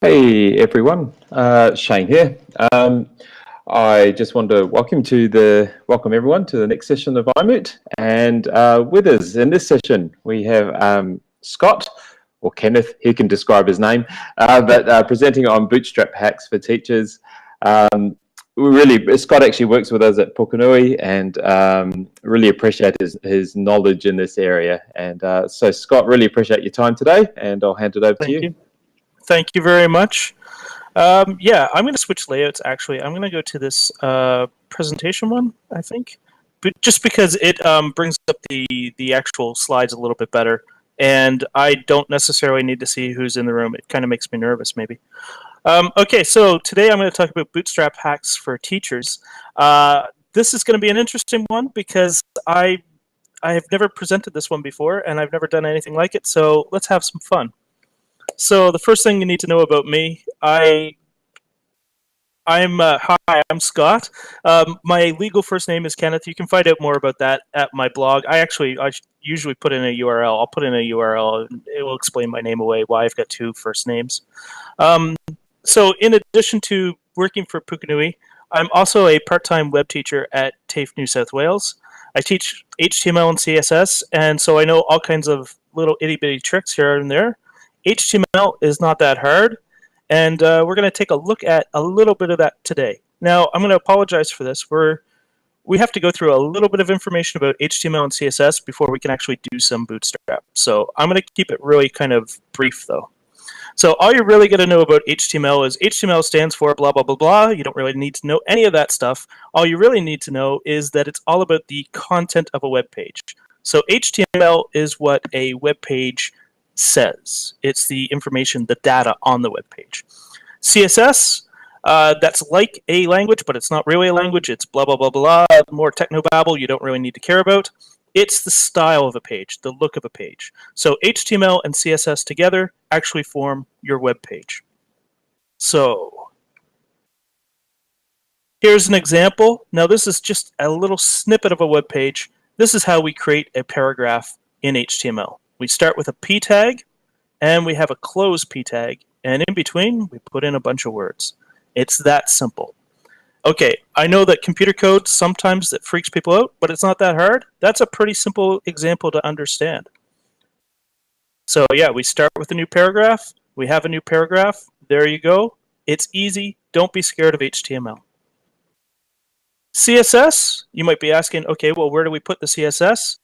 Hey everyone, Shane here. I just want to welcome everyone to the next session of iMoot. And with us in this session, we have Scott, or Kenneth, he can describe his name, but presenting on Bootstrap hacks for teachers. Scott actually works with us at Pukunui, and really appreciate his knowledge in this area. And so Scott, really appreciate your time today, and I'll hand it over to you. Thank you very much. Yeah, I'm going to switch layouts, actually. I'm going to go to this presentation one, I think. But just because it brings up the actual slides a little bit better. And I don't necessarily need to see who's in the room. It kind of makes me nervous, maybe. Okay, so today I'm going to talk about Bootstrap hacks for teachers. This is going to be an interesting one because I have never presented this one before, and I've never done anything like it. So let's have some fun. So the first thing you need to know about me, hi, I'm Scott. My legal first name is Kenneth. You can find out more about that at my blog. I usually put in a URL. I'll put in a URL, and it will explain my name away, why I've got two first names. So in addition to working for Pukunui, I'm also a part-time web teacher at TAFE New South Wales. I teach HTML and CSS, and so I know all kinds of little itty-bitty tricks here and there. HTML is not that hard, and we're going to take a look at a little bit of that today. Now, I'm going to apologize for this. We have to go through a little bit of information about HTML and CSS before we can actually do some Bootstrap. So I'm going to keep it really kind of brief, though. So all you're really going to know about HTML is HTML stands for blah, blah, blah, blah. You don't really need to know any of that stuff. All you really need to know is that it's all about the content of a web page. So HTML is what a web page says. It's the information, the data on the web page. CSS, that's like a language, but it's not really a language. It's blah, blah, blah, blah, more technobabble you don't really need to care about. It's the style of a page, the look of a page. So HTML and CSS together actually form your web page. So here's an example. Now this is just a little snippet of a web page. This is how we create a paragraph in HTML. We start with a p tag, and we have a close p tag, and in between, we put in a bunch of words. It's that simple. Okay, I know that computer code, sometimes that freaks people out, but it's not that hard. That's a pretty simple example to understand. So yeah, we start with a new paragraph. We have a new paragraph. There you go. It's easy. Don't be scared of HTML. CSS, you might be asking, okay, well, where do we put the CSS?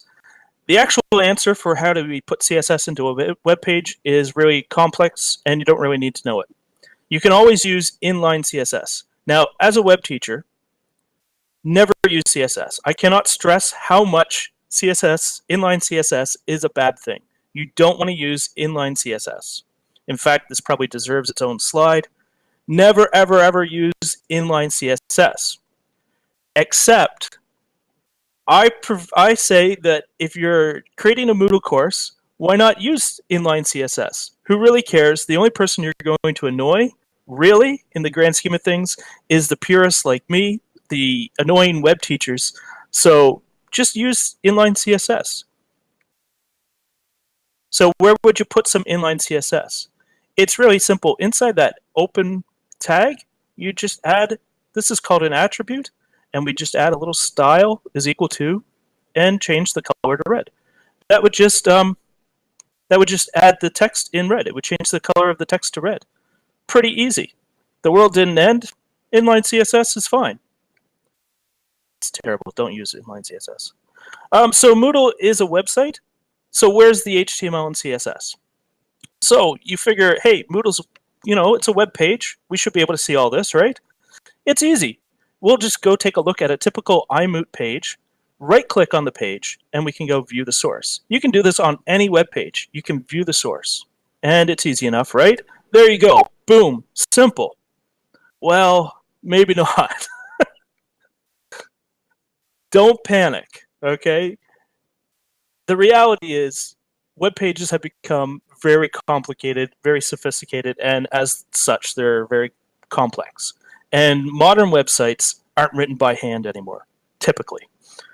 The actual answer for how do we put CSS into a web page is really complex, and you don't really need to know it. You can always use inline CSS. Now, as a web teacher, never use CSS. I cannot stress how much inline CSS is a bad thing. You don't want to use inline CSS. In fact, this probably deserves its own slide. Never, ever, ever use inline CSS, except I say that if you're creating a Moodle course, why not use inline CSS? Who really cares? The only person you're going to annoy, really, in the grand scheme of things, is the purists like me, the annoying web teachers. So just use inline CSS. So where would you put some inline CSS? It's really simple. Inside that open tag, you just add, this is called an attribute, and we just add a little style is equal to, and change the color to red. That would just add the text in red. It would change the color of the text to red. Pretty easy. The world didn't end. Inline CSS is fine. It's terrible. Don't use inline CSS. So Moodle is a website. So where's the HTML and CSS? So you figure, hey, Moodle's, it's a web page. We should be able to see all this, right? It's easy. We'll just go take a look at a typical iMoot page, right-click on the page, and we can go view the source. You can do this on any web page. You can view the source. And it's easy enough, right? There you go. Boom. Simple. Well, maybe not. Don't panic, okay? The reality is web pages have become very complicated, very sophisticated, and as such, they're very complex. And modern websites aren't written by hand anymore, typically.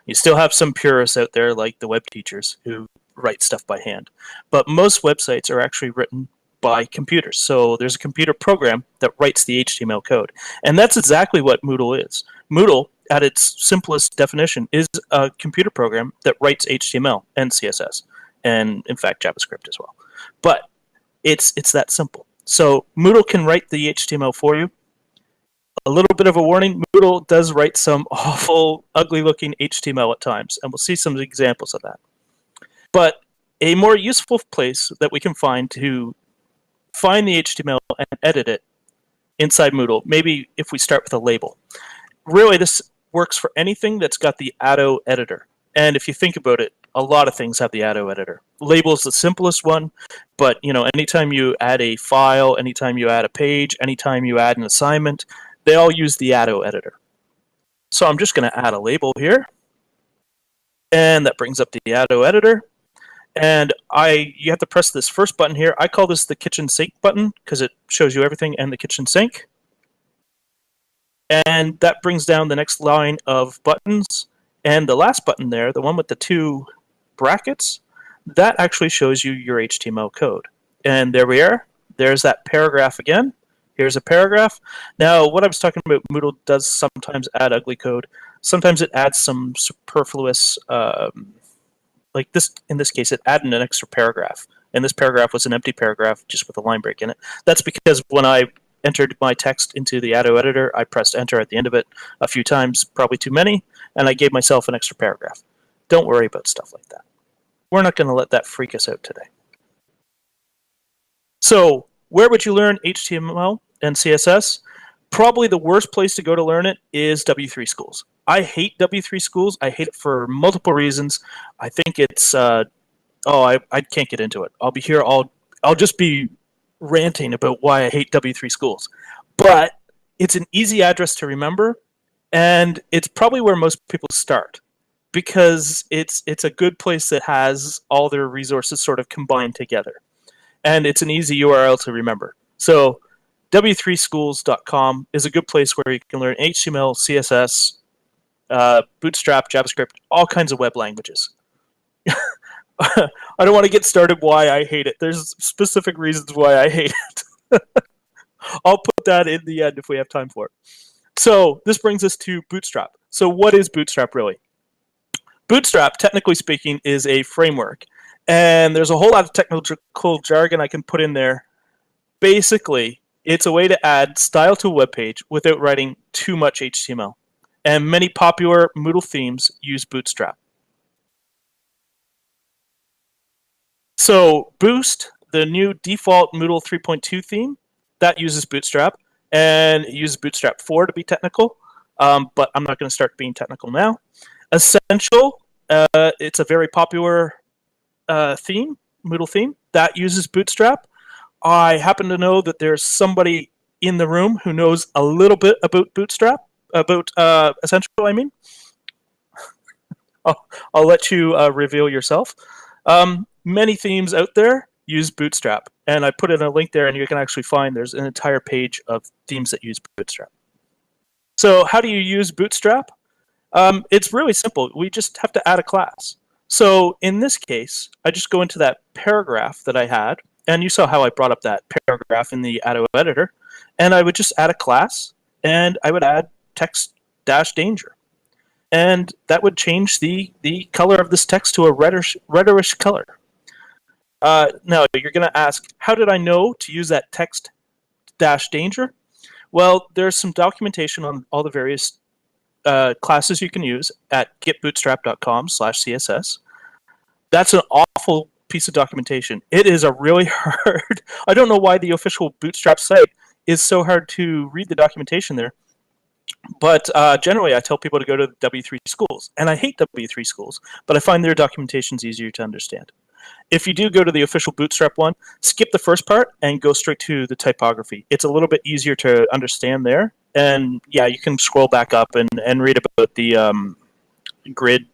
You still have some purists out there, like the web teachers, who write stuff by hand. But most websites are actually written by computers. So there's a computer program that writes the HTML code. And that's exactly what Moodle is. Moodle, at its simplest definition, is a computer program that writes HTML and CSS, and in fact JavaScript as well. But it's that simple. So Moodle can write the HTML for you. A little bit of a warning, Moodle does write some awful, ugly-looking HTML at times, and we'll see some examples of that. But a more useful place that we can find to find the HTML and edit it inside Moodle, maybe if we start with a label. Really, this works for anything that's got the Atto editor. And if you think about it, a lot of things have the Atto editor. Label is the simplest one, but anytime you add a file, anytime you add a page, anytime you add an assignment, they all use the Atto editor. So I'm just going to add a label here, and that brings up the Atto editor. And you have to press this first button here. I call this the kitchen sink button because it shows you everything in the kitchen sink. And that brings down the next line of buttons. And the last button there, the one with the 2 brackets, that actually shows you your HTML code. And there we are. There's that paragraph again. Here's a paragraph. Now, what I was talking about, Moodle does sometimes add ugly code. Sometimes it adds some superfluous, like this. In this case, it added an extra paragraph. And this paragraph was an empty paragraph just with a line break in it. That's because when I entered my text into the Atto editor, I pressed enter at the end of it a few times, probably too many, and I gave myself an extra paragraph. Don't worry about stuff like that. We're not going to let that freak us out today. So, where would you learn HTML and CSS? Probably the worst place to go to learn it is W3 schools. I hate W3 schools. I hate it for multiple reasons. I think it's, I can't get into it. I'll be here, I'll just be ranting about why I hate W3 schools. But it's an easy address to remember, and it's probably where most people start because it's a good place that has all their resources sort of combined together. And it's an easy URL to remember. So w3schools.com is a good place where you can learn HTML, CSS, Bootstrap, JavaScript, all kinds of web languages. I don't want to get started why I hate it. There's specific reasons why I hate it. I'll put that in the end if we have time for it. So this brings us to Bootstrap. So what is Bootstrap really? Bootstrap, technically speaking, is a framework. And there's a whole lot of technical jargon I can put in there. Basically, it's a way to add style to a web page without writing too much HTML. And many popular Moodle themes use Bootstrap. So Boost, the new default Moodle 3.2 theme, that uses Bootstrap. And it uses Bootstrap 4 to be technical. But I'm not going to start being technical now. Essential, it's a very popular theme, Moodle theme, that uses Bootstrap. I happen to know that there's somebody in the room who knows a little bit about Bootstrap, about Essential, I mean. I'll let you reveal yourself. Many themes out there use Bootstrap, and I put in a link there, and you can actually find there's an entire page of themes that use Bootstrap. So how do you use Bootstrap? It's really simple. We just have to add a class. So in this case, I just go into that paragraph that I had, and you saw how I brought up that paragraph in the Atto editor, and I would just add a class, and I would add text-danger. And that would change the color of this text to a reddish color. Now, you're going to ask, how did I know to use that text-danger? Well, there's some documentation on all the various classes you can use at getbootstrap.com/CSS. That's an awful piece of documentation. It is a really hard... I don't know why the official Bootstrap site is so hard to read the documentation there. But generally, I tell people to go to W3 schools. And I hate W3 schools, but I find their documentation's easier to understand. If you do go to the official Bootstrap one, skip the first part and go straight to the typography. It's a little bit easier to understand there. And yeah, you can scroll back up and read about the grid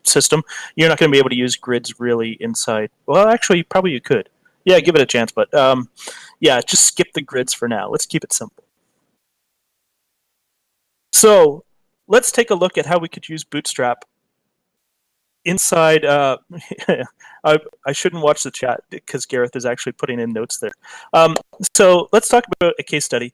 system. You're not going to be able to use grids really inside. Well, actually, probably you could. Yeah, give it a chance. But yeah, just skip the grids for now. Let's keep it simple. So let's take a look at how we could use Bootstrap inside, I shouldn't watch the chat because Gareth is actually putting in notes there. So let's talk about a case study.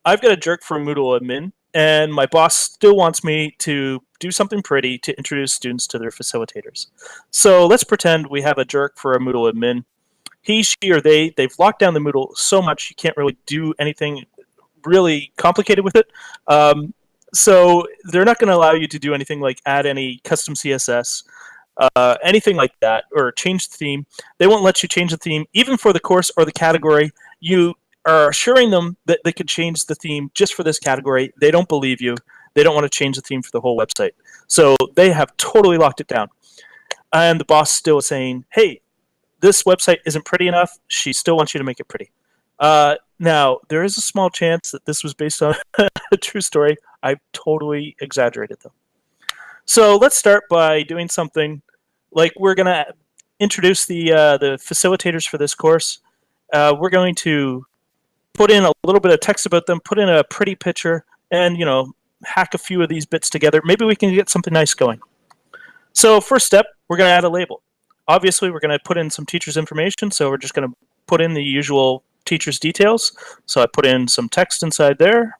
I've got a jerk from Moodle Admin, and my boss still wants me to do something pretty to introduce students to their facilitators. So let's pretend we have a jerk for a Moodle admin. He, she, or they've locked down the Moodle so much you can't really do anything really complicated with it. So they're not going to allow you to do anything like add any custom CSS, anything like that, or change the theme. They won't let you change the theme, even for the course or the category. You are assuring them that they could change the theme just for this category. They don't believe you. They don't want to change the theme for the whole website. So they have totally locked it down. And the boss still is saying, hey, this website isn't pretty enough. She still wants you to make it pretty. Now, there is a small chance that this was based on a true story. I totally exaggerated, though. So let's start by doing something like we're going to introduce the facilitators for this course. We're going to put in a little bit of text about them, put in a pretty picture, and, you know, hack a few of these bits together. Maybe we can get something nice going. So first step, we're going to add a label. Obviously, we're going to put in some teacher's information, so we're just going to put in the usual teacher's details. So I put in some text inside there.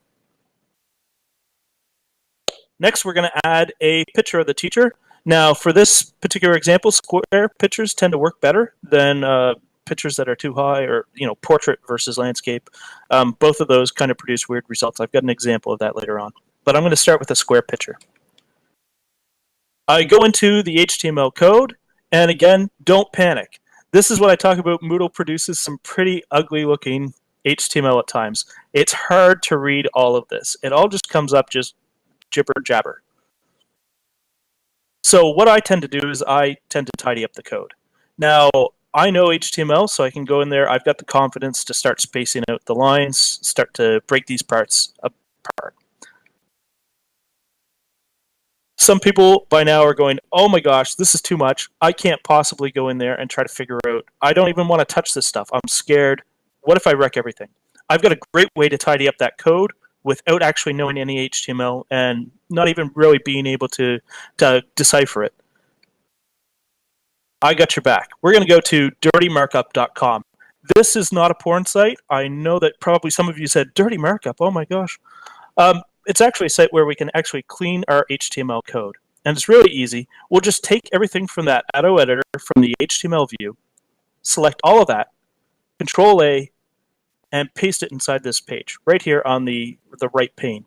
Next, we're going to add a picture of the teacher. Now, for this particular example, square pictures tend to work better than pictures that are too high, or, you know, portrait versus landscape. Both of those kind of produce weird results. I've got an example of that later on. But I'm going to start with a square picture. I go into the HTML code, and again, don't panic. This is what I talk about. Moodle produces some pretty ugly looking HTML at times. It's hard to read all of this. It all just comes up just jibber jabber. So what I tend to do is I tend to tidy up the code. Now, I know HTML, so I can go in there. I've got the confidence to start spacing out the lines, start to break these parts apart. Some people by now are going, oh my gosh, this is too much. I can't possibly go in there and try to figure out. I don't even want to touch this stuff. I'm scared. What if I wreck everything? I've got a great way to tidy up that code without actually knowing any HTML and not even really being able to decipher it. I got your back. We're going to go to dirtymarkup.com. This is not a porn site. I know that probably some of you said, dirty markup, oh my gosh. It's actually a site where we can actually clean our HTML code. And it's really easy. We'll just take everything from that auto editor from the HTML view, select all of that, Control A, and paste it inside this page, right here on the right pane.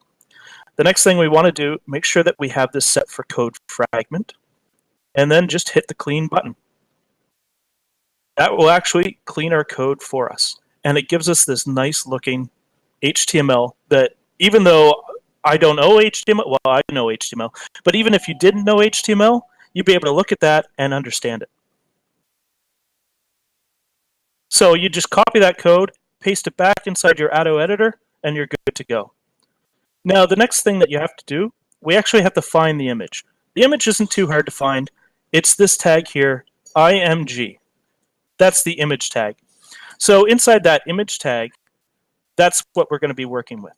The next thing we want to do, make sure that we have this set for code fragment, and then just hit the clean button. That will actually clean our code for us. And it gives us this nice looking HTML that, even though I don't know HTML, well, I know HTML, but even if you didn't know HTML, you'd be able to look at that and understand it. So you just copy that code, paste it back inside your auto editor, and you're good to go. Now, the next thing that you have to do, we actually have to find the image. The image isn't too hard to find. It's this tag here, img. That's the image tag. So inside that image tag, that's what we're going to be working with.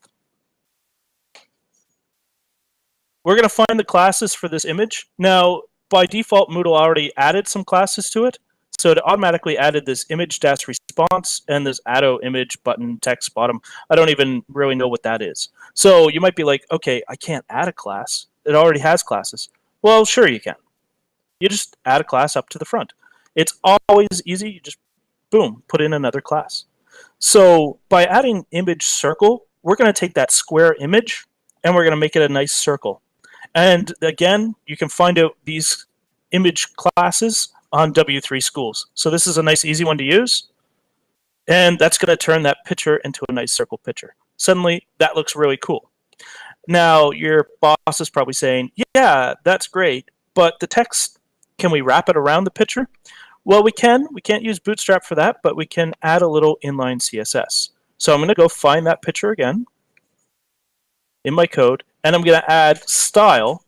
We're going to find the classes for this image. Now, by default, Moodle already added some classes to it. So it automatically added this image-response and this auto image button text bottom. I don't even really know what that is. So you might be like, okay, I can't add a class. It already has classes. Well, sure you can. You just add a class up to the front. It's always easy. You just, boom, put in another class. So by adding image circle, we're going to take that square image and we're going to make it a nice circle. And again, you can find out these image classes on W3 Schools. So this is a nice, easy one to use. And that's going to turn that picture into a nice circle picture. Suddenly, that looks really cool. Now, your boss is probably saying, yeah, that's great, but the text, can we wrap it around the picture? Well, we can. We can't use Bootstrap for that, but we can add a little inline CSS. So I'm going to go find that picture again in my code, and I'm going to add style,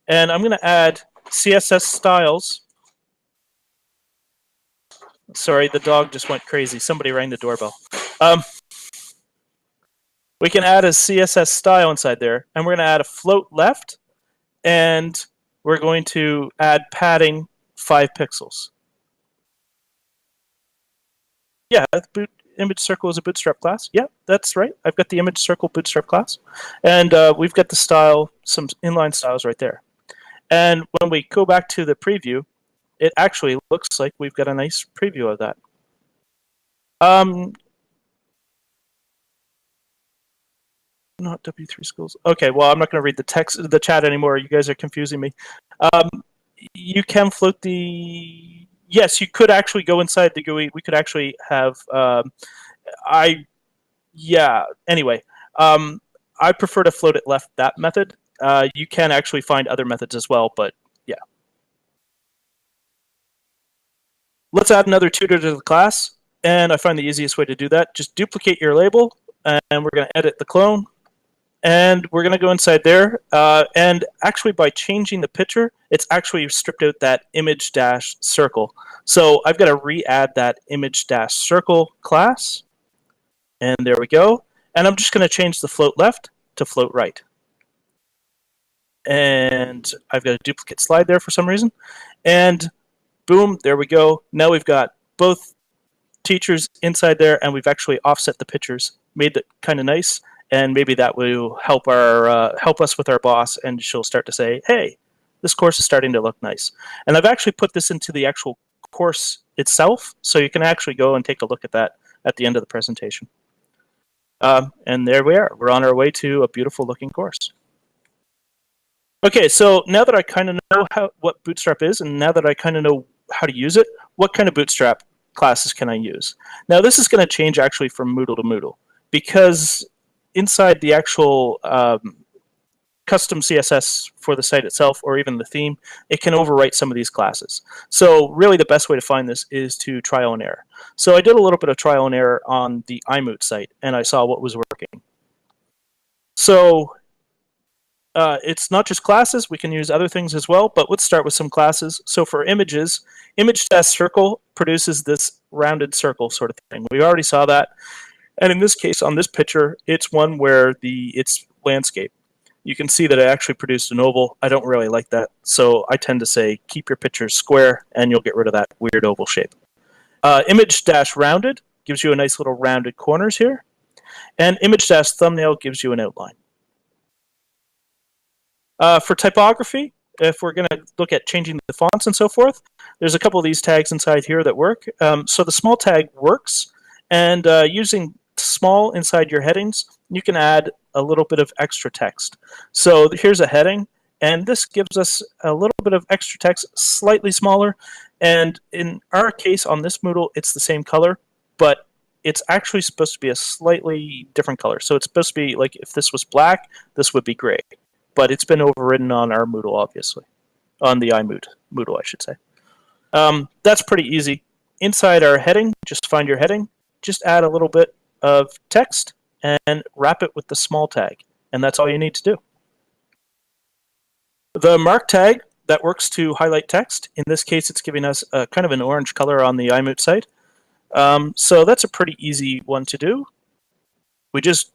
and I'm going to add CSS styles. Sorry, the dog just went crazy. Somebody rang the doorbell. We can add a CSS style inside there, and we're going to add a float left, and we're going to add padding 5 pixels. Yeah, image circle is a Bootstrap class. Yeah, that's right. I've got the image circle Bootstrap class. And we've got the style, some inline styles right there. And when we go back to the preview, it actually looks like we've got a nice preview of that. Not W3 schools. Okay, well, I'm not going to read the chat anymore. You guys are confusing me. You can float the... Yes, you could actually go inside the GUI. We could actually have... Anyway, I prefer to float it left that method. You can actually find other methods as well, but yeah. Let's add another tutor to the class, and I find the easiest way to do that. Just duplicate your label, and we're going to edit the clone, and we're going to go inside there, and actually by changing the picture, it's actually stripped out that image dash circle. So I've got to re-add that image dash circle class, and there we go. And I'm just going to change the float left to float right. And I've got a duplicate slide there for some reason. And boom, there we go. Now we've got both teachers inside there, and we've actually offset the pictures, made it kind of nice, and maybe that will help us with our boss, and she'll start to say, hey, this course is starting to look nice. And I've actually put this into the actual course itself, so you can actually go and take a look at that at the end of the presentation. And there we are. We're on our way to a beautiful looking course. Okay, so now that I kind of know what Bootstrap is, and now that I kind of know how to use it, what kind of Bootstrap classes can I use? Now this is going to change actually from Moodle to Moodle, because inside the actual custom CSS for the site itself, or even the theme, it can overwrite some of these classes. So really the best way to find this is to trial and error. So I did a little bit of trial and error on the iMoot site, and I saw what was working. So it's not just classes, we can use other things as well, but let's start with some classes. So for images, image-circle produces this rounded circle sort of thing. We already saw that. And in this case, on this picture, it's one where it's landscape. You can see that it actually produced an oval. I don't really like that, so I tend to say keep your pictures square, and you'll get rid of that weird oval shape. Image-rounded gives you a nice little rounded corners here, and image-thumbnail gives you an outline. For typography, if we're going to look at changing the fonts and so forth, there's a couple of these tags inside here that work. So the small tag works, and using small inside your headings, you can add a little bit of extra text. So here's a heading, and this gives us a little bit of extra text, slightly smaller. And in our case on this Moodle, it's the same color, but it's actually supposed to be a slightly different color. So it's supposed to be like if this was black, this would be gray. But it's been overridden on our Moodle, obviously. On the iMoot, I should say. That's pretty easy. Inside our heading, just find your heading, just add a little bit of text, and wrap it with the small tag. And that's all you need to do. The mark tag, that works to highlight text. In this case, it's giving us a kind of an orange color on the iMoot site. So that's a pretty easy one to do. We just,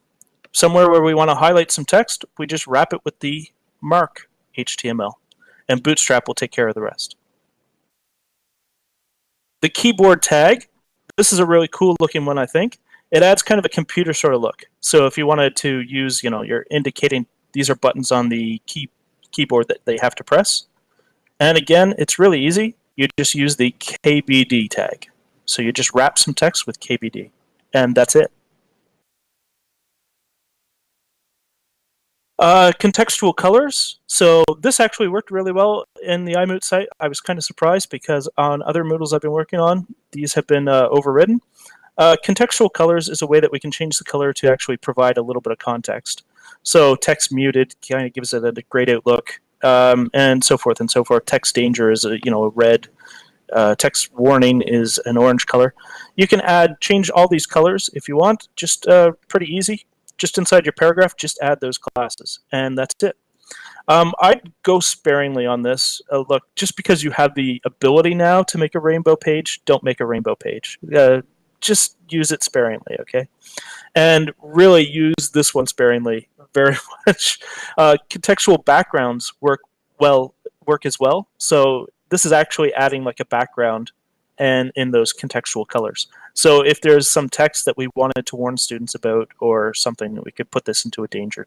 somewhere where we want to highlight some text, we just wrap it with the mark HTML. And Bootstrap will take care of the rest. The keyboard tag, this is a really cool looking one, I think. It adds kind of a computer sort of look. So if you wanted to use, you're indicating these are buttons on the keyboard that they have to press. And again, it's really easy. You just use the KBD tag. So you just wrap some text with KBD, and that's it. Contextual colors. So this actually worked really well in the iMoot site. I was kind of surprised because on other Moodles I've been working on, these have been overridden. Contextual colors is a way that we can change the color to actually provide a little bit of context. So text muted kind of gives it a grayed out look, and so forth and so forth. Text danger is a red. Text warning is an orange color. You can change all these colors if you want. Just pretty easy. Just inside your paragraph, just add those classes, and that's it. I'd go sparingly on this. Look, just because you have the ability now to make a rainbow page, don't make a rainbow page. Just use it sparingly, okay? And really use this one sparingly very much. Contextual backgrounds work well work as well. So this is actually adding like a background and in those contextual colors. So if there's some text that we wanted to warn students about or something, we could put this into a danger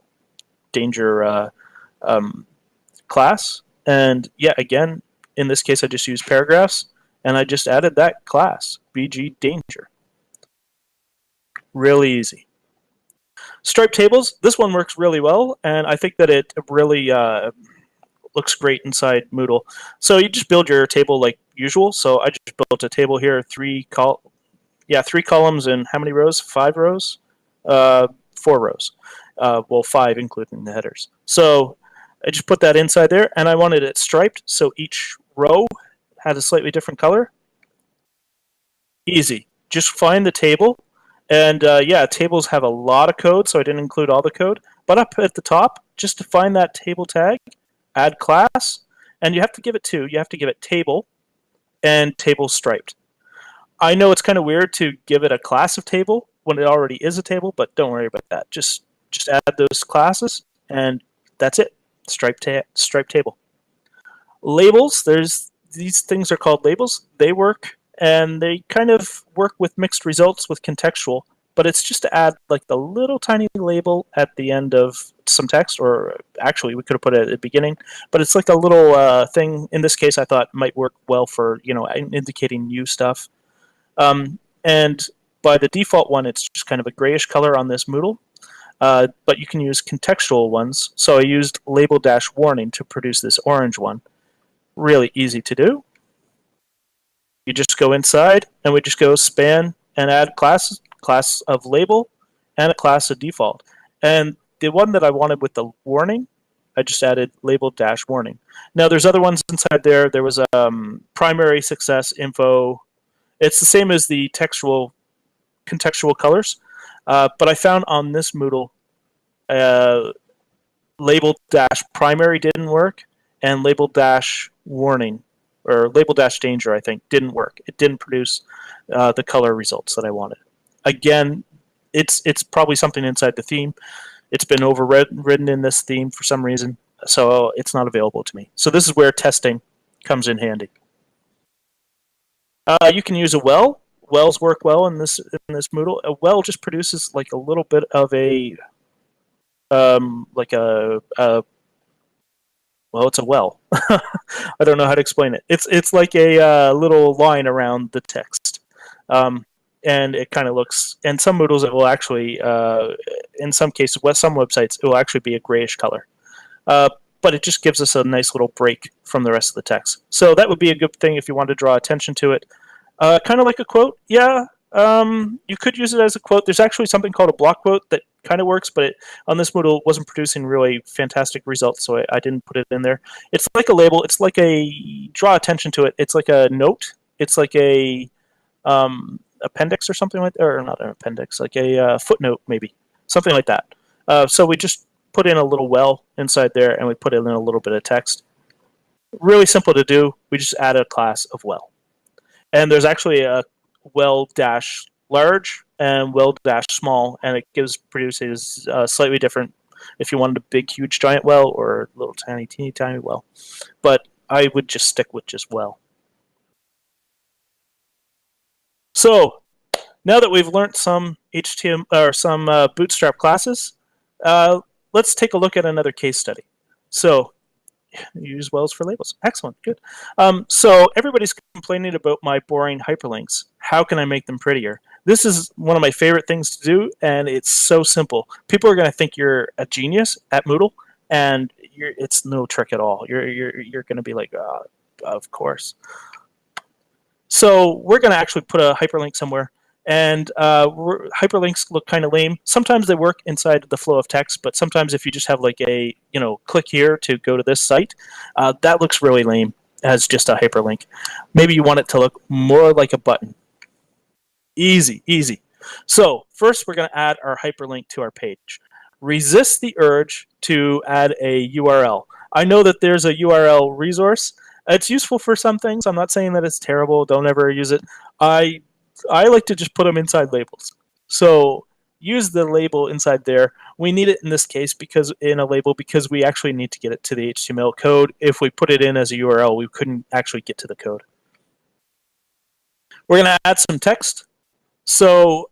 class. And yeah, again, in this case, I just used paragraphs, and I just added that class, BG Danger. Really easy. Striped tables, this one works really well, and I think that it really looks great inside Moodle. So you just build your table like usual. So I just built a table here, three columns and how many rows? 5 rows? 4 rows. Well, 5 including the headers. So I just put that inside there, and I wanted it striped, so each row had a slightly different color. Easy. Just find the table, and yeah, tables have a lot of code, so I didn't include all the code. But up at the top, just to find that table tag, add class, and you have to give it table and table striped. I know it's kind of weird to give it a class of table when it already is a table, but don't worry about that. Just add those classes, and that's it. Striped table. Labels, these things are called labels. They work, and they kind of work with mixed results with contextual, but it's just to add like the little tiny label at the end of some text, or actually we could have put it at the beginning, but it's like a little thing. In this case, I thought might work well for, indicating new stuff. And by the default one, it's just kind of a grayish color on this Moodle. But you can use contextual ones. So I used label-warning to produce this orange one. Really easy to do. You just go inside, and we just go span and add class of label and a class of default. And the one that I wanted with the warning, I just added label-warning. Now there's other ones inside there. There was primary success info. It's the same as the contextual colors. But I found on this Moodle, label-primary didn't work, and label-warning, or label-danger, I think, didn't work. It didn't produce the color results that I wanted. Again, it's probably something inside the theme. It's been overridden in this theme for some reason, so it's not available to me. So this is where testing comes in handy. You can use a well. Wells work well in this Moodle. A well just produces like a little bit of a well, it's a well. I don't know how to explain it. It's like a little line around the text, and it kind of looks. And some Moodles it will actually, in some cases, some websites it will actually be a grayish color, but it just gives us a nice little break from the rest of the text. So that would be a good thing if you want to draw attention to it. Kind of like a quote, yeah. You could use it as a quote. There's actually something called a block quote that kind of works, but on this Moodle wasn't producing really fantastic results, so I didn't put it in there. It's like a label. It's like draw attention to it. It's like a note. It's like a appendix or something like that, or not an appendix, like a footnote maybe, something like that. So we just put in a little well inside there, and we put in a little bit of text. Really simple to do. We just add a class of well. And there's actually a well-large and well-small, and it produces slightly different if you wanted a big, huge, giant well or a little tiny, teeny, tiny well. But I would just stick with just well. So now that we've learned some HTML or some Bootstrap classes, let's take a look at another case study. So use wells for labels. Excellent, good. So everybody's complaining about my boring hyperlinks. How can I make them prettier? This is one of my favorite things to do, and it's so simple. People are going to think you're a genius at Moodle, and it's no trick at all. You're going to be like, of course. So we're going to actually put a hyperlink somewhere. And hyperlinks look kind of lame. Sometimes they work inside the flow of text, but sometimes if you just have like a, click here to go to this site, that looks really lame as just a hyperlink. Maybe you want it to look more like a button. Easy, easy. So first we're going to add our hyperlink to our page. Resist the urge to add a URL. I know that there's a URL resource. It's useful for some things. I'm not saying that it's terrible. Don't ever use it. I like to just put them inside labels. So use the label inside there. We need it in this case because in a label because we actually need to get it to the HTML code. If we put it in as a URL, we couldn't actually get to the code. We're going to add some text. So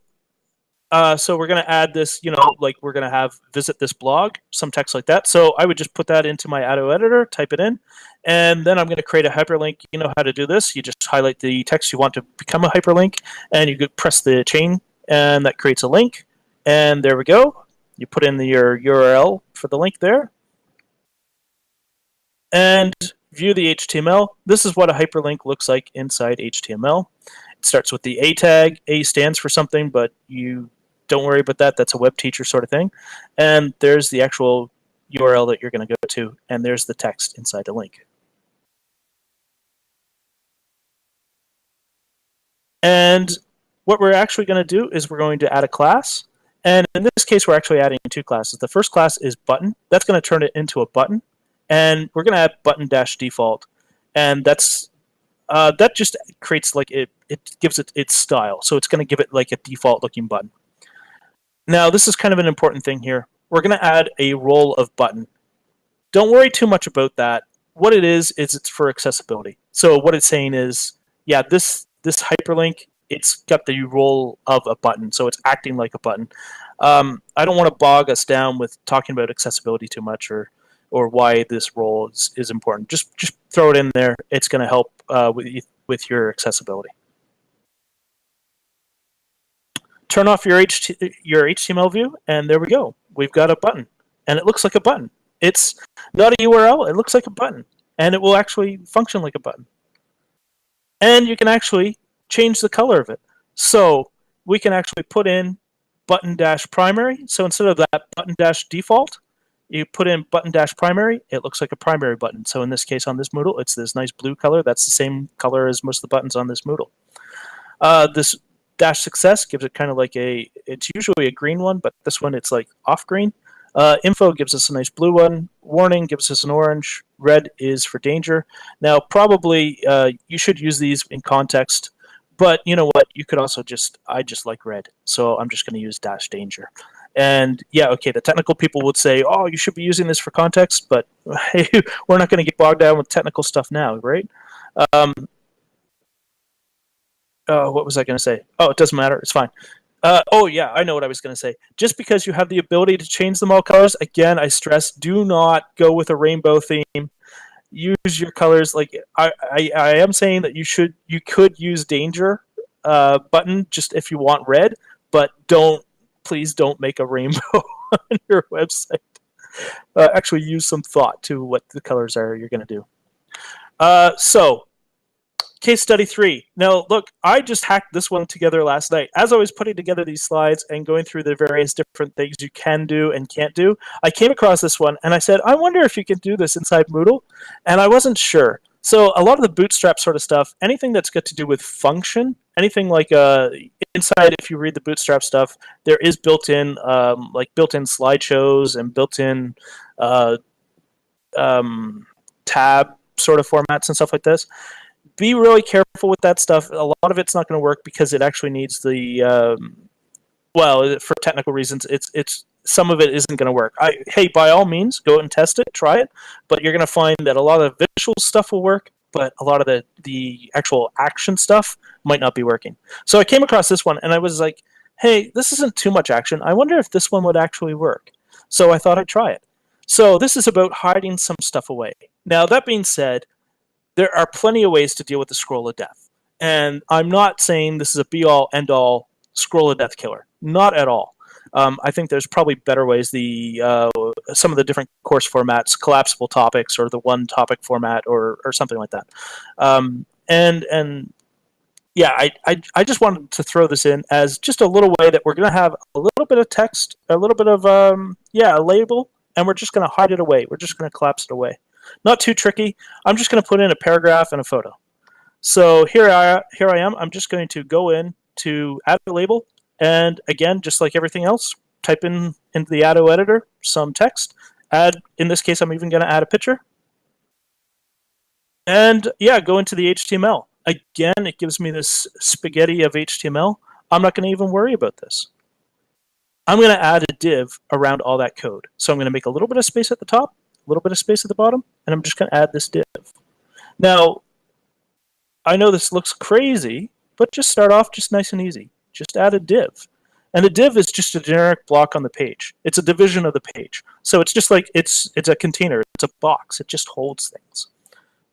we're going to add this, like we're going to have visit this blog, some text like that. So I would just put that into my Addo editor, type it in, and then I'm going to create a hyperlink. You know how to do this. You just highlight the text you want to become a hyperlink, and you could press the chain, and that creates a link. And there we go. You put in your URL for the link there. And view the HTML. This is what a hyperlink looks like inside HTML. It starts with the A tag. A stands for something, but you don't worry about that. That's a web teacher sort of thing. And there's the actual URL that you're going to go to, and there's the text inside the link. And what we're actually going to do is we're going to add a class. And in this case, we're actually adding two classes. The first class is button. That's going to turn it into a button. And we're going to add button-default. And that's that just creates like it gives it its style. So it's going to give it like a default looking button. Now, this is kind of an important thing here. We're going to add a role of button. Don't worry too much about that. What it is it's for accessibility. So what it's saying is, yeah, this hyperlink, it's got the role of a button, so it's acting like a button. I don't want to bog us down with talking about accessibility too much or why this role is important. Just throw it in there. It's going to help with your accessibility. Turn off your HTML view, and there we go. We've got a button, and it looks like a button. It's not a URL. It looks like a button, and it will actually function like a button. And you can actually change the color of it. So we can actually put in button-primary. So instead of that button-default, you put in button-primary. It looks like a primary button. So in this case, on this Moodle, it's this nice blue color. That's the same color as most of the buttons on this Moodle. This -success gives it kind of like it's usually a green one, but this one it's like off green. Info gives us a nice blue one. Warning gives us an orange. Red is for danger. Now, probably you should use these in context, but you know what? You could also I just like red, so I'm just going to use -danger. And yeah, okay, the technical people would say, oh, you should be using this for context, but hey, we're not going to get bogged down with technical stuff now, right? What was I going to say? Oh, it doesn't matter. It's fine. Oh, yeah, I know what I was going to say. Just because you have the ability to change them all colors, again, I stress, do not go with a rainbow theme. Use your colors. Like I am saying that you could use danger button just if you want red, but please don't make a rainbow on your website. Actually, use some thought to what the colors are you're going to do. So. Case study 3. Now, look, I just hacked this one together last night. As I was putting together these slides and going through the various different things you can do and can't do, I came across this one, and I said, I wonder if you can do this inside Moodle, and I wasn't sure. So a lot of the Bootstrap sort of stuff, anything that's got to do with function, anything like inside, if you read the Bootstrap stuff, there is built-in built-in slideshows and built-in tab sort of formats and stuff like this. Be really careful with that stuff. A lot of it's not going to work because it actually needs the well, for technical reasons, it's some of it isn't going to work. Hey, by all means, go and test it, try it, but you're going to find that a lot of the visual stuff will work, but a lot of the actual action stuff might not be working. So I came across this one, and I was like, hey, this isn't too much action. I wonder if this one would actually work. So I thought I'd try it. So this is about hiding some stuff away. Now, that being said, there are plenty of ways to deal with the scroll of death. And I'm not saying this is a be-all, end-all scroll of death killer. Not at all. I think there's probably better ways. Some of the different course formats, collapsible topics, or the one topic format, or something like that. And yeah, I just wanted to throw this in as just a little way that we're going to have a little bit of text, a little bit of a label, and we're just going to hide it away. We're just going to collapse it away. Not too tricky. I'm just going to put in a paragraph and a photo. So here I am. I'm just going to go in to add a label. And again, just like everything else, type in into the Addo editor some text. In this case, I'm even going to add a picture. And yeah, go into the HTML. Again, it gives me this spaghetti of HTML. I'm not going to even worry about this. I'm going to add a div around all that code. So I'm going to make a little bit of space at the top, a little bit of space at the bottom, and I'm just going to add this div. Now, I know this looks crazy, but just start off just nice and easy. Just add a div. And a div is just a generic block on the page. It's a division of the page. So it's just like it's a container. It's a box. It just holds things.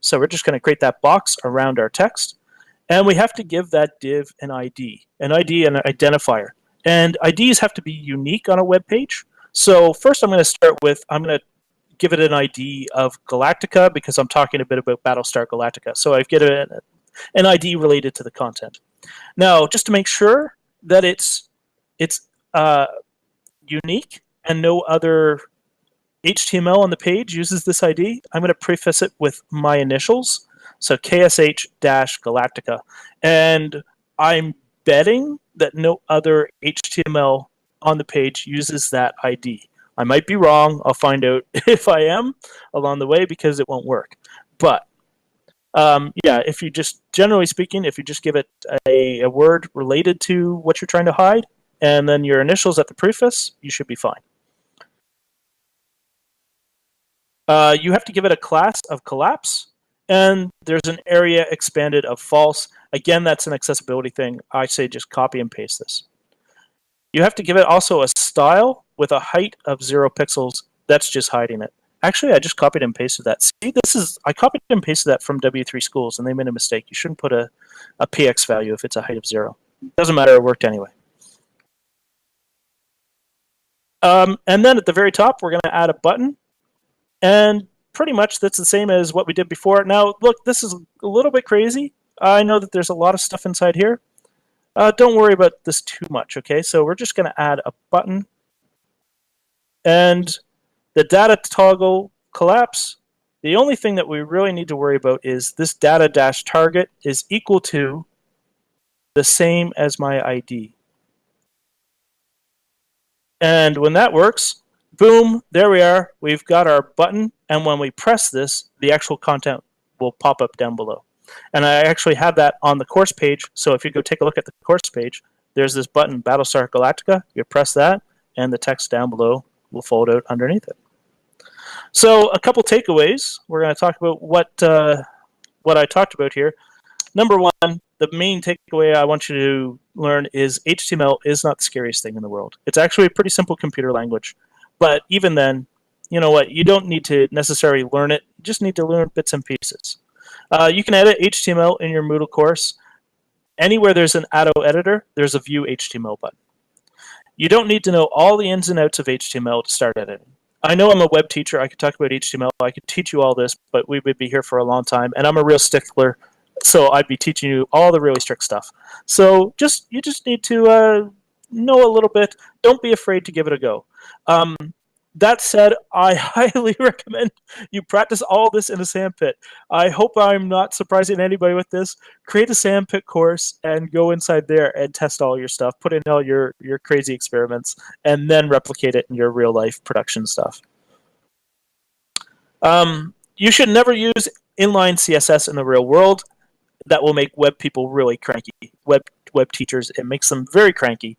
So we're just going to create that box around our text. And we have to give that div an ID and an identifier. And IDs have to be unique on a web page. So first I'm going to start with, I'm going to give it an ID of Galactica because I'm talking a bit about Battlestar Galactica. So I've given it an ID related to the content. Now, just to make sure that it's unique and no other HTML on the page uses this ID, I'm going to preface it with my initials, so KSH-Galactica. And I'm betting that no other HTML on the page uses that ID. I might be wrong. I'll find out if I am along the way because it won't work. But yeah, if you just, generally speaking, if you just give it a word related to what you're trying to hide, and then your initials at the preface, you should be fine. You have to give it a class of collapse, and there's an area expanded of false. Again, that's an accessibility thing. I say just copy and paste this. You have to give it also a style with a height of 0 pixels. That's just hiding it. Actually, I just copied and pasted that. See, I copied and pasted that from W3 Schools, and they made a mistake. You shouldn't put a PX value if it's a height of 0. Doesn't matter, it worked anyway. And then at the very top, we're going to add a button. And pretty much that's the same as what we did before. Now, look, this is a little bit crazy. I know that there's a lot of stuff inside here. Don't worry about this too much, okay? So we're just going to add a button. And the data toggle collapse, the only thing that we really need to worry about is this data-target is equal to the same as my ID. And when that works, boom, there we are. We've got our button, and when we press this, the actual content will pop up down below. And I actually have that on the course page, so if you go take a look at the course page, there's this button, Battlestar Galactica. You press that, and the text down below will fold out underneath it. So a couple takeaways. We're going to talk about what I talked about here. Number one, the main takeaway I want you to learn is HTML is not the scariest thing in the world. It's actually a pretty simple computer language. But even then, you know what? You don't need to necessarily learn it. You just need to learn bits and pieces. You can edit HTML in your Moodle course. Anywhere there's an auto editor, there's a View HTML button. You don't need to know all the ins and outs of HTML to start editing. I know I'm a web teacher. I could talk about HTML. I could teach you all this, but we would be here for a long time. And I'm a real stickler, so I'd be teaching you all the really strict stuff. So you just need to know a little bit. Don't be afraid to give it a go. That said, I highly recommend you practice all this in a sandpit. I hope I'm not surprising anybody with this. Create a sandpit course and go inside there and test all your stuff. Put in all your crazy experiments and then replicate it in your real life production stuff. You should never use inline CSS in the real world. That will make web people really cranky. Web teachers, it makes them very cranky.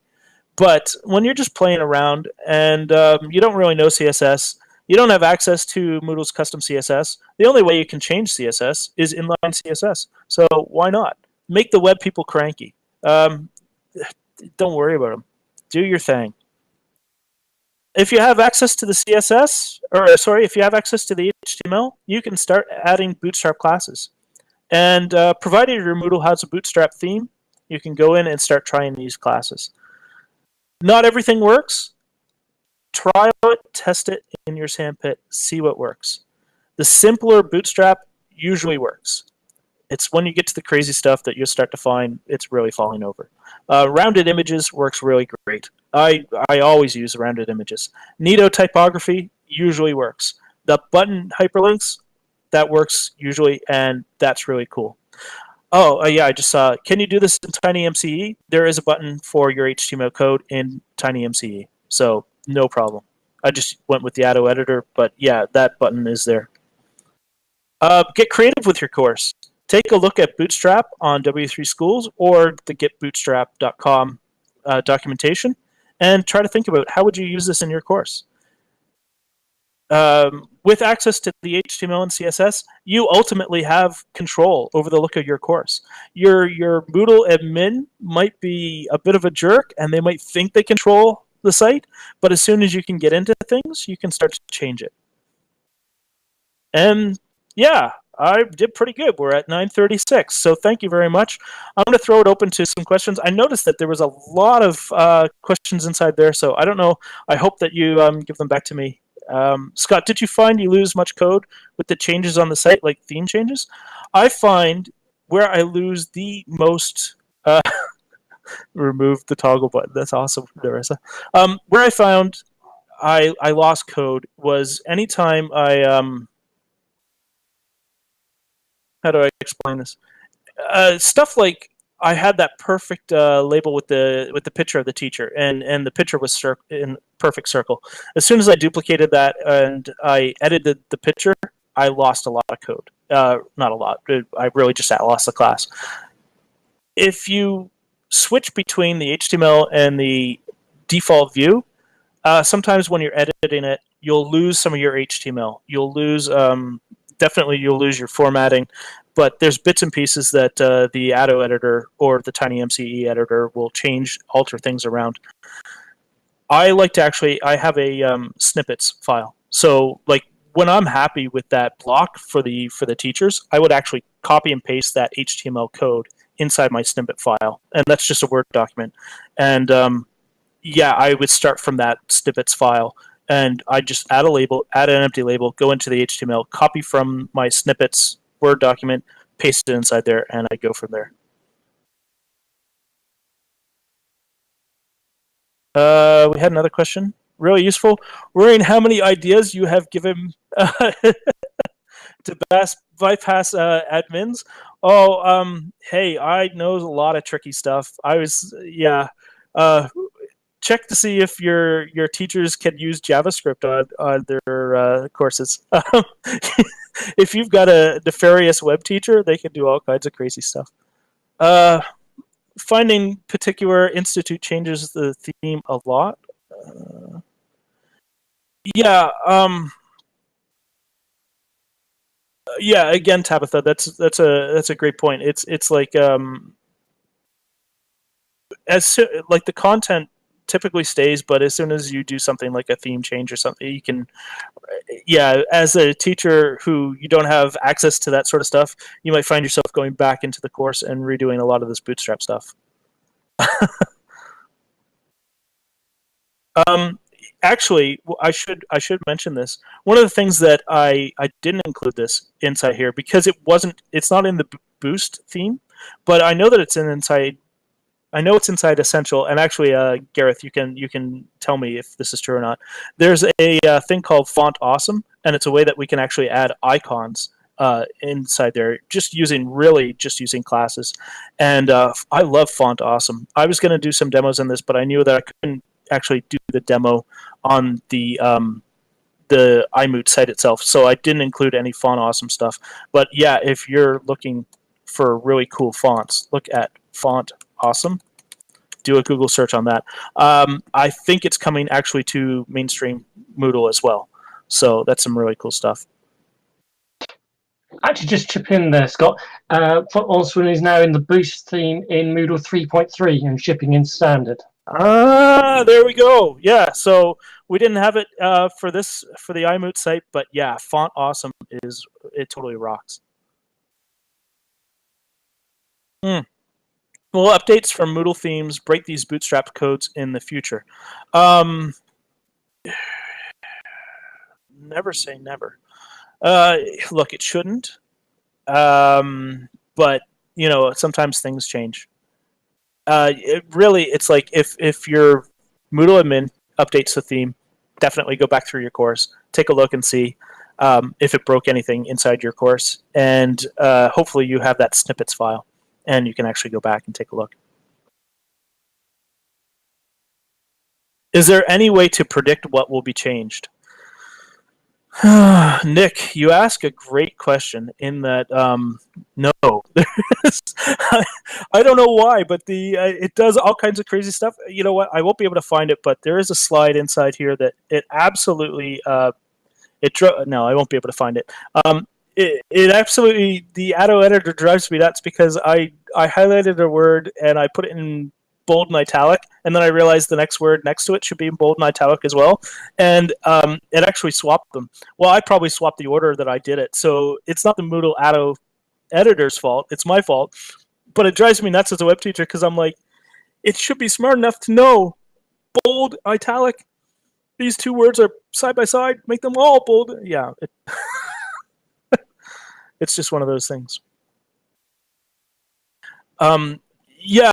But when you're just playing around and you don't really know CSS, you don't have access to Moodle's custom CSS, the only way you can change CSS is inline CSS. So why not? Make the web people cranky. Don't worry about them. Do your thing. If you have access to the CSS, or sorry, if you have access to the HTML, you can start adding Bootstrap classes. And provided your Moodle has a Bootstrap theme, you can go in and start trying these classes. Not everything works. Try it, test it in your sandpit, see what works. The simpler Bootstrap usually works. It's when you get to the crazy stuff that you'll start to find it's really falling over. Rounded images works really great. I always use rounded images. Nito typography usually works. The button hyperlinks, that works usually, and that's really cool. Oh, yeah, I just saw, can you do this in TinyMCE? There is a button for your HTML code in TinyMCE, so no problem. I just went with the auto editor, but yeah, that button is there. Get creative with your course. Take a look at Bootstrap on W3 Schools or the getbootstrap.com documentation and try to think about how would you use this in your course. With access to the HTML and CSS, you ultimately have control over the look of your course. Your Moodle admin might be a bit of a jerk, and they might think they control the site, but as soon as you can get into things, you can start to change it. And yeah, I did pretty good. We're at 9:36, so thank you very much. I'm going to throw it open to some questions. I noticed that there was a lot of questions inside there, so I don't know. I hope that you give them back to me. Scott, did you find you lose much code with the changes on the site, like theme changes? I find where I lose the most... remove the toggle button. That's awesome, Narissa. Where I found I lost code was anytime I... how do I explain this? Stuff like I had that perfect label with the picture of the teacher, and the picture was in perfect circle. As soon as I duplicated that and I edited the picture, I lost a lot of code. Not a lot. I really just lost the class. If you switch between the HTML and the default view, sometimes when you're editing it, you'll lose some of your HTML. You'll lose... definitely you'll lose your formatting, but there's bits and pieces that the Atto editor or the TinyMCE editor will alter things around. I like to I have a snippets file. So like when I'm happy with that block for the teachers, I would actually copy and paste that HTML code inside my snippet file, and that's just a Word document. And yeah, I would start from that snippets file. And I just add a label, add an empty label, go into the HTML, copy from my snippets Word document, paste it inside there, and I go from there. We had another question. Really useful. Rory, how many ideas you have given to bypass admins? Oh, hey, I know a lot of tricky stuff. Check to see if your teachers can use JavaScript on their courses. If you've got a nefarious web teacher, they can do all kinds of crazy stuff. Finding particular institute changes the theme a lot. Yeah. Again, Tabitha, that's a great point. It's like like the content typically stays, but as soon as you do something like a theme change or something, you can, as a teacher who you don't have access to that sort of stuff, you might find yourself going back into the course and redoing a lot of this Bootstrap stuff. Actually, I should mention this. One of the things that I didn't include this inside here because it's not in the Boost theme, but I know that it's inside. I know it's inside Essential, and actually, Gareth, you can tell me if this is true or not. There's a thing called Font Awesome, and it's a way that we can actually add icons inside there, just using classes. And I love Font Awesome. I was going to do some demos on this, but I knew that I couldn't actually do the demo on the iMoot site itself, so I didn't include any Font Awesome stuff. But yeah, if you're looking for really cool fonts, look at Font Awesome. Do a Google search on that. I think it's coming actually to mainstream Moodle as well. So that's some really cool stuff. Actually, just chip in there, Scott. Font Awesome is now in the Boost theme in Moodle 3.3 and shipping in standard. There we go. Yeah, so we didn't have it for the iMoot site, but yeah, Font Awesome it totally rocks. Will updates from Moodle themes break these Bootstrap codes in the future? Never say never. Look, it shouldn't. But sometimes things change. It's like if your Moodle admin updates the theme, definitely go back through your course, take a look and see if it broke anything inside your course, and hopefully you have that snippets file, and you can actually go back and take a look. Is there any way to predict what will be changed? Nick, you ask a great question in that no. I don't know why, but it does all kinds of crazy stuff. You know what? I won't be able to find it, but there is a slide inside here that it absolutely no, I won't be able to find it. It absolutely, the auto editor drives me nuts because I highlighted a word and I put it in bold and italic, and then I realized the next word next to it should be in bold and italic as well, and it actually swapped them. Well, I probably swapped the order that I did it, so it's not the Moodle auto editor's fault, it's my fault, but it drives me nuts as a web teacher because I'm like, it should be smart enough to know bold, italic, these two words are side by side, make them all bold. Yeah, it's just one of those things. Yeah,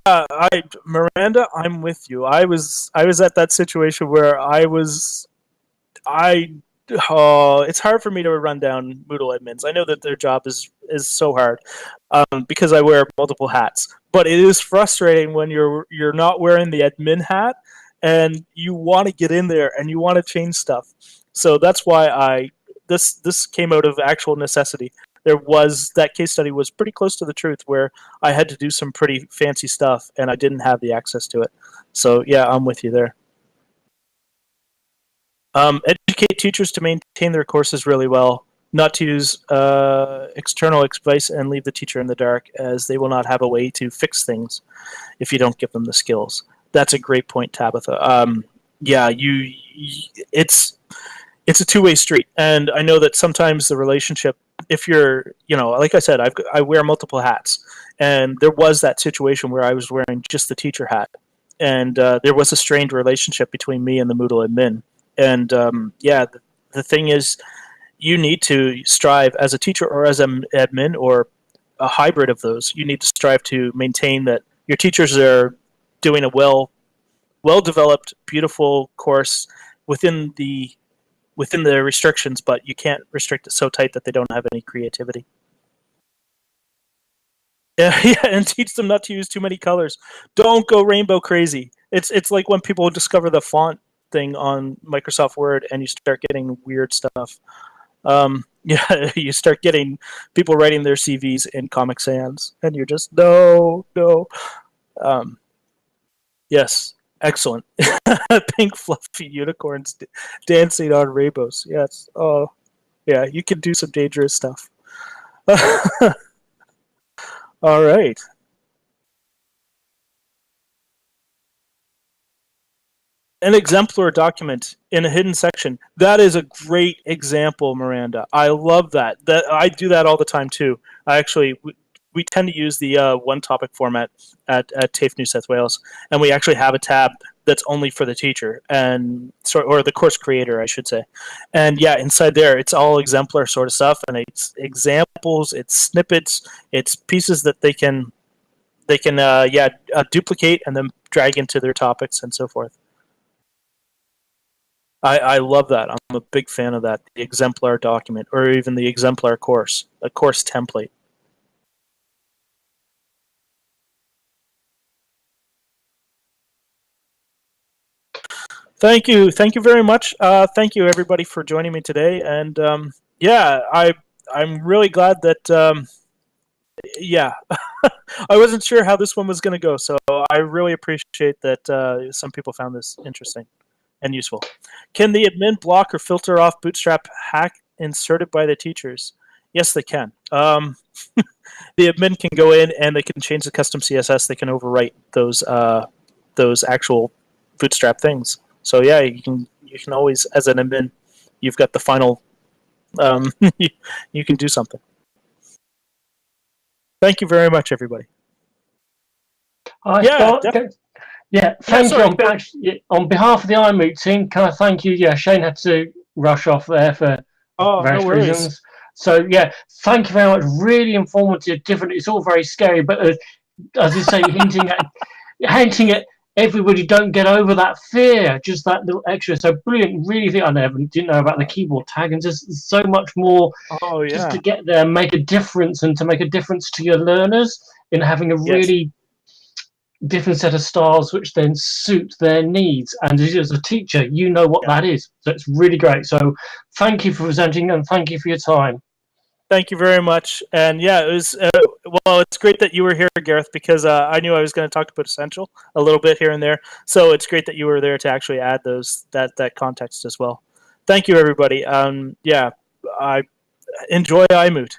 Miranda, I'm with you. I was at that situation where it's hard for me to run down Moodle admins. I know that their job is so hard because I wear multiple hats. But it is frustrating when you're not wearing the admin hat and you want to get in there and you want to change stuff. So that's why this came out of actual necessity. That case study was pretty close to the truth where I had to do some pretty fancy stuff and I didn't have the access to it. So yeah, I'm with you there. Educate teachers to maintain their courses really well, not to use external advice and leave the teacher in the dark, as they will not have a way to fix things if you don't give them the skills. That's a great point, Tabitha. Yeah, it's a two-way street, and I know that sometimes the relationship, if you're, like I said, I wear multiple hats, and there was that situation where I was wearing just the teacher hat, and there was a strained relationship between me and the Moodle admin. And yeah, the thing is, you need to strive as a teacher or as an admin or a hybrid of those. You need to strive to maintain that your teachers are doing a well-developed, beautiful course within the restrictions, but you can't restrict it so tight that they don't have any creativity. Yeah, and teach them not to use too many colors. Don't go rainbow crazy. It's like when people discover the font thing on Microsoft Word and you start getting weird stuff. Yeah, you start getting people writing their CVs in Comic Sans, and you're just no. Yes, excellent. Pink fluffy unicorns dancing on rainbows. Yes. Oh, yeah. You can do some dangerous stuff. All right. An exemplar document in a hidden section. That is a great example, Miranda. I love that. I do that all the time too. We tend to use the one topic format at TAFE New South Wales, and we actually have a tab that's only for the teacher or the course creator, I should say. And yeah, inside there, it's all exemplar sort of stuff, and it's examples, it's snippets, it's pieces that they can duplicate and then drag into their topics and so forth. I love that. I'm a big fan of that. The exemplar document, or even the exemplar course, a course template. Thank you very much. Thank you everybody for joining me today. And yeah, I'm really glad that yeah, I wasn't sure how this one was going to go, so I really appreciate that some people found this interesting and useful. Can the admin block or filter off Bootstrap hack inserted by the teachers? Yes, they can. The admin can go in and they can change the custom CSS. They can overwrite those actual Bootstrap things. So yeah, you can always, as an admin, you've got the final. You can do something. Thank you very much, everybody. Yeah, thank you. On behalf of the iMoot team, can I thank you? Yeah, Shane had to rush off there for various reasons. So yeah, thank you very much. Really informative, different. It's all very scary, but as you say, hinting at everybody don't get over that fear. Just that little extra. So brilliant. Really think I didn't know about the keyboard tag, and just so much more. Oh yeah. Just to get there, make a difference, and to make a difference to your learners in having a really different set of styles which then suit their needs. And as a teacher, you know what that is. So it's really great. So thank you for presenting and thank you for your time. Thank you very much. And yeah, it was well. It's great that you were here, Gareth, because I knew I was going to talk about Essential a little bit here and there. So it's great that you were there to actually add that context as well. Thank you, everybody. Yeah, I enjoy iMoot.